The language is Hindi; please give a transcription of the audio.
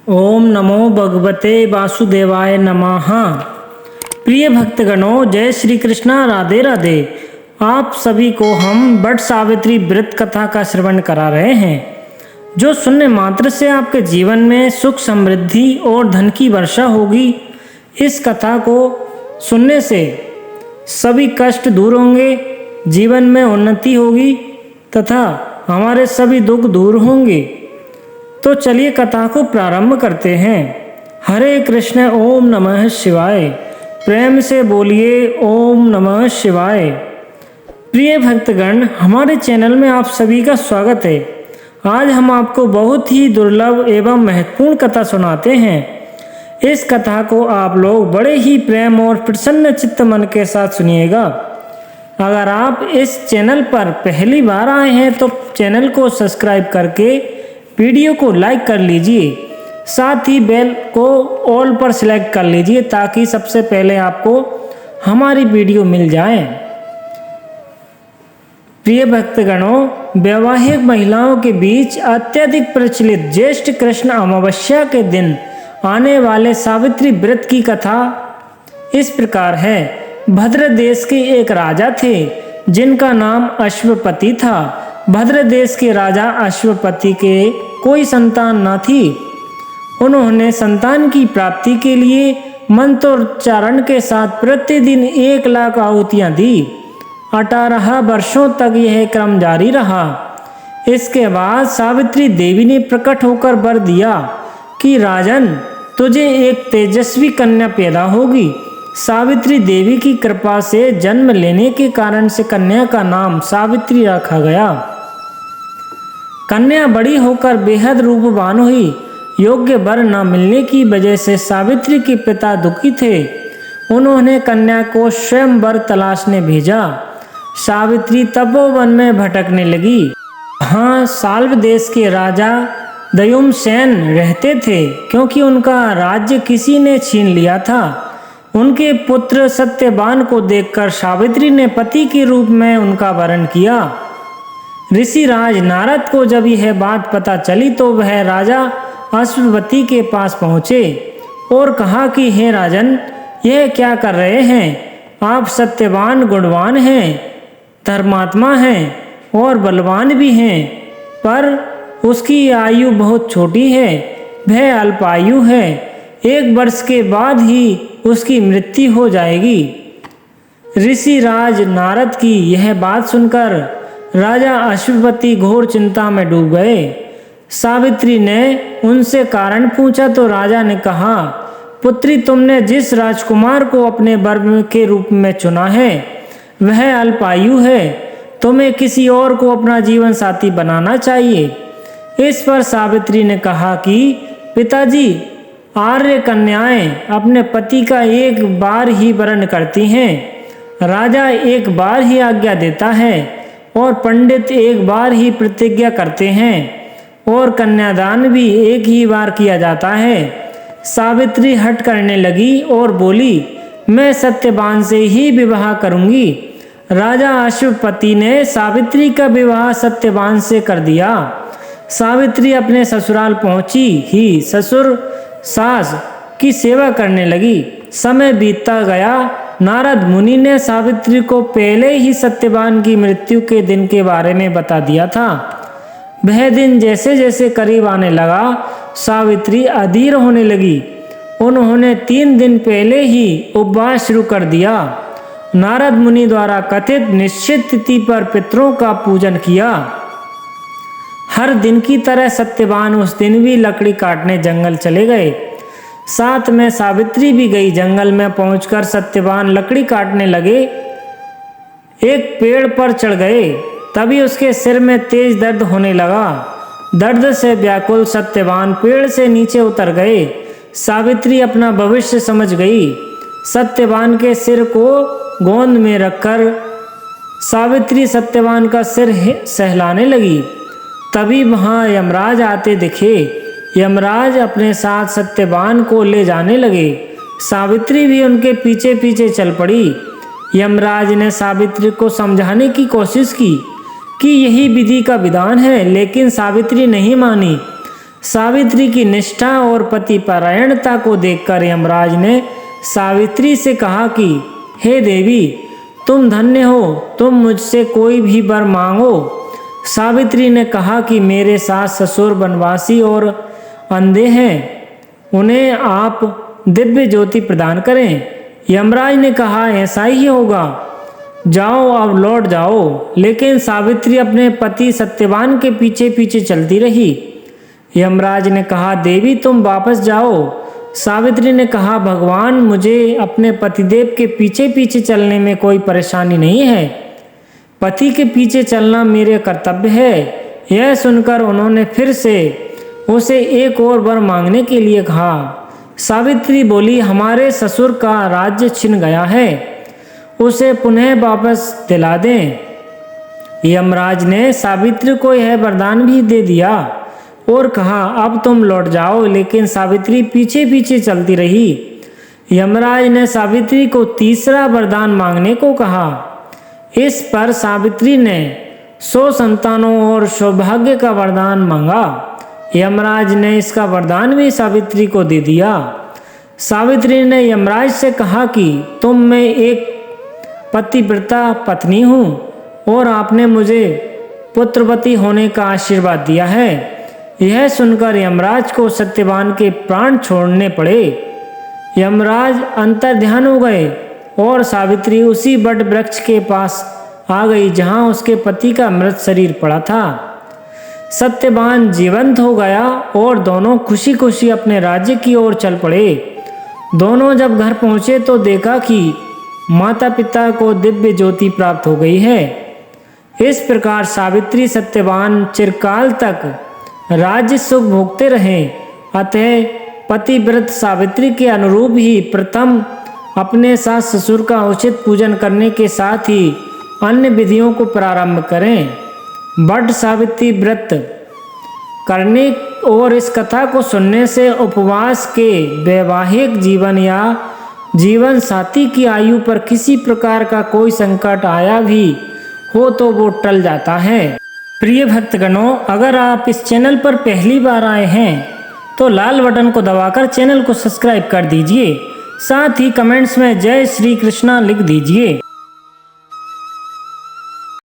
ओम नमो भगवते वासुदेवाय नमः। प्रिय भक्तगणों, जय श्री कृष्णा, राधे राधे। आप सभी को हम वट सावित्री व्रत कथा का श्रवण करा रहे हैं, जो सुनने मात्र से आपके जीवन में सुख समृद्धि और धन की वर्षा होगी। इस कथा को सुनने से सभी कष्ट दूर होंगे, जीवन में उन्नति होगी तथा हमारे सभी दुख दूर होंगे। तो चलिए कथा को प्रारंभ करते हैं। हरे कृष्ण। ओम नमः शिवाय। प्रेम से बोलिए ओम नमः शिवाय। प्रिय भक्तगण, हमारे चैनल में आप सभी का स्वागत है। आज हम आपको बहुत ही दुर्लभ एवं महत्वपूर्ण कथा सुनाते हैं। इस कथा को आप लोग बड़े ही प्रेम और प्रसन्न चित्त मन के साथ सुनिएगा। अगर आप इस चैनल पर पहली बार आए हैं तो चैनल को सब्सक्राइब करके वीडियो को लाइक कर लीजिए, साथ ही बेल को ऑल पर सिलेक्ट कर लीजिए ताकि सबसे पहले आपको हमारी वीडियो मिल जाए। प्रिय भक्तगणों, वैवाहिक महिलाओं के बीच अत्यधिक प्रचलित ज्येष्ठ कृष्ण अमावस्या के दिन आने वाले सावित्री व्रत की कथा इस प्रकार है। भद्र देश के एक राजा थे जिनका नाम अश्वपति था। भद्र देश के राजा अश्वपति के कोई संतान न थी। उन्होंने संतान की प्राप्ति के लिए मंत्रोच्चारण के साथ प्रतिदिन 1,00,000 आहुतियां दी। 18 वर्षों तक यह क्रम जारी रहा। इसके बाद सावित्री देवी ने प्रकट होकर वर दिया कि राजन, तुझे एक तेजस्वी कन्या पैदा होगी। सावित्री देवी की कृपा से जन्म लेने के कारण से कन्या का नाम सावित्री रखा गया। कन्या बड़ी होकर बेहद रूपवान हुई। योग्य वर न मिलने की वजह से सावित्री के पिता दुखी थे। उन्होंने कन्या को स्वयं वर तलाशने भेजा। सावित्री तपोवन में भटकने लगी। हाँ, साल्व देश के राजा दयुमसेन रहते थे, क्योंकि उनका राज्य किसी ने छीन लिया था। उनके पुत्र सत्यवान को देखकर सावित्री ने पति के रूप में उनका वरण किया। ऋषि राज नारद को जब यह बात पता चली तो वह राजा अश्वपति के पास पहुँचे और कहा कि हे राजन, यह क्या कर रहे हैं? आप सत्यवान गुणवान हैं, धर्मात्मा हैं और बलवान भी हैं, पर उसकी आयु बहुत छोटी है, वह अल्पायु है। 1 वर्ष के बाद ही उसकी मृत्यु हो जाएगी। ऋषि राज नारद की यह बात सुनकर राजा अश्वपति घोर चिंता में डूब गए। सावित्री ने उनसे कारण पूछा तो राजा ने कहा, पुत्री, तुमने जिस राजकुमार को अपने वर के रूप में चुना है वह अल्पायु है। तुम्हें किसी और को अपना जीवन साथी बनाना चाहिए। इस पर सावित्री ने कहा कि पिताजी, आर्य कन्याएं अपने पति का एक बार ही वरण करती हैं। राजा एक बार ही आज्ञा देता है और पंडित एक बार ही प्रतिज्ञा करते हैं और कन्यादान भी एक ही बार किया जाता है। सावित्री हट करने लगी और बोली, मैं सत्यवान से ही विवाह करूंगी। राजा अश्वपति ने सावित्री का विवाह सत्यवान से कर दिया। सावित्री अपने ससुराल पहुंची ही ससुर सास की सेवा करने लगी। समय बीतता गया। नारद मुनि ने सावित्री को पहले ही सत्यवान की मृत्यु के दिन के बारे में बता दिया था। वह दिन जैसे जैसे करीब आने लगा, सावित्री अधीर होने लगी। उन्होंने 3 दिन पहले ही उपवास शुरू कर दिया। नारद मुनि द्वारा कथित निश्चित तिथि पर पितरों का पूजन किया। हर दिन की तरह सत्यवान उस दिन भी लकड़ी काटने जंगल चले गए। साथ में सावित्री भी गई। जंगल में पहुंचकर सत्यवान लकड़ी काटने लगे। एक पेड़ पर चढ़ गए, तभी उसके सिर में तेज दर्द होने लगा। दर्द से व्याकुल सत्यवान पेड़ से नीचे उतर गए। सावित्री अपना भविष्य समझ गई। सत्यवान के सिर को गोंद में रखकर सावित्री सत्यवान का सिर सहलाने लगी। तभी वहां यमराज आते दिखे। यमराज अपने साथ सत्यवान को ले जाने लगे। सावित्री भी उनके पीछे पीछे चल पड़ी। यमराज ने सावित्री को समझाने की कोशिश की कि यही विधि का विधान है, लेकिन सावित्री नहीं मानी। सावित्री की निष्ठा और पति परायणता को देखकर यमराज ने सावित्री से कहा कि हे देवी, तुम धन्य हो, तुम मुझसे कोई भी वर मांगो। सावित्री ने कहा कि मेरे सास ससुर वनवासी और अंधे हैं, उन्हें आप दिव्य ज्योति प्रदान करें। यमराज ने कहा ऐसा ही होगा, जाओ अब लौट जाओ। लेकिन सावित्री अपने पति सत्यवान के पीछे पीछे चलती रही। यमराज ने कहा देवी तुम वापस जाओ। सावित्री ने कहा भगवान, मुझे अपने पतिदेव के पीछे पीछे चलने में कोई परेशानी नहीं है, पति के पीछे चलना मेरे कर्तव्य है। यह सुनकर उन्होंने फिर से उसे एक और वर मांगने के लिए कहा। सावित्री बोली हमारे ससुर का राज्य छिन गया है, उसे पुनः वापस दिला दें। यमराज ने सावित्री को यह वरदान भी दे दिया और कहा अब तुम लौट जाओ। लेकिन सावित्री पीछे पीछे चलती रही। यमराज ने सावित्री को तीसरा वरदान मांगने को कहा। इस पर सावित्री ने 100 संतानों और सौभाग्य का वरदान मांगा। यमराज ने इसका वरदान भी सावित्री को दे दिया। सावित्री ने यमराज से कहा कि तुम मैं एक पतिव्रता पत्नी हूँ और आपने मुझे पुत्रवती होने का आशीर्वाद दिया है। यह सुनकर यमराज को सत्यवान के प्राण छोड़ने पड़े। यमराज अंतर्ध्यान हो गए और सावित्री उसी बट वृक्ष के पास आ गई जहाँ उसके पति का मृत शरीर पड़ा था। सत्यवान जीवंत हो गया और दोनों खुशी खुशी अपने राज्य की ओर चल पड़े। दोनों जब घर पहुँचे तो देखा कि माता पिता को दिव्य ज्योति प्राप्त हो गई है। इस प्रकार सावित्री सत्यवान चिरकाल तक राज्य सुख भोगते रहे। अतः पतिव्रत सावित्री के अनुरूप ही प्रथम अपने सास ससुर का उचित पूजन करने के साथ ही अन्य विधियों को प्रारंभ करें। बट सावित्री व्रत करने और इस कथा को सुनने से उपवास के वैवाहिक जीवन या जीवन साथी की आयु पर किसी प्रकार का कोई संकट आया भी हो तो वो टल जाता है। प्रिय भक्तगणों, अगर आप इस चैनल पर पहली बार आए हैं तो लाल बटन को दबाकर चैनल को सब्सक्राइब कर दीजिए। साथ ही कमेंट्स में जय श्री कृष्णा लिख दीजिए।